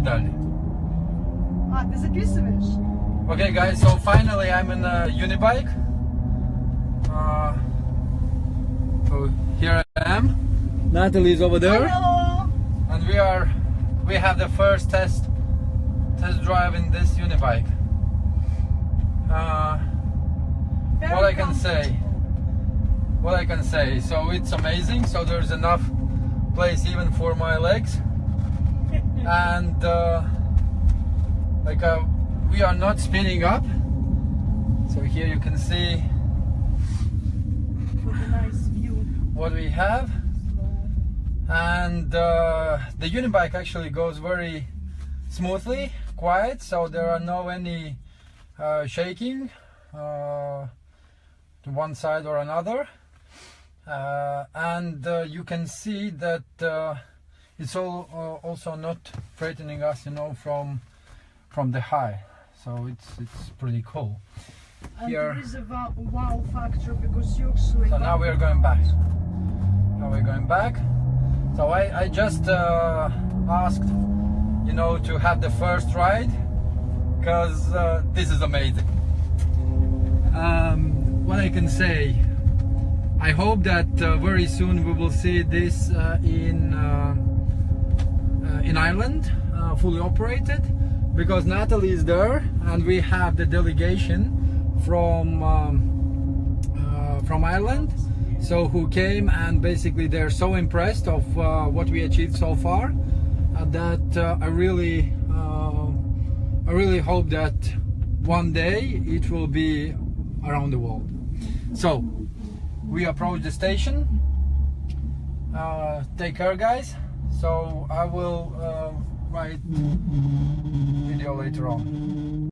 Натали. Ты записываешь? Okay guys, so finally I'm in a Юнибайк. So here I am. Natali is over there. Hello. And we have the first test drive in this Юнибайк. What I can say, so it's amazing. So there's enough place even for my legs, and we are not spinning up. So here you can see What a nice view. what we have, and the Юнибайк actually goes very smoothly, quiet, so there are no any shaking to one side or another, and you can see that it's also not threatening us, you know, from the high. So it's pretty cool. And Here, there is a wow factor because you actually. so now we are going back. So I just asked, you know, to have the first ride, because this is amazing. What I can say, I hope that very soon we will see this in Ireland, fully operated, because Natali is there, and we have the delegation from Ireland, so who came, and basically they're so impressed of what we achieved so far that I really hope that one day it will be around the world. So we approach the station. Take care, guys. So I will write video later on.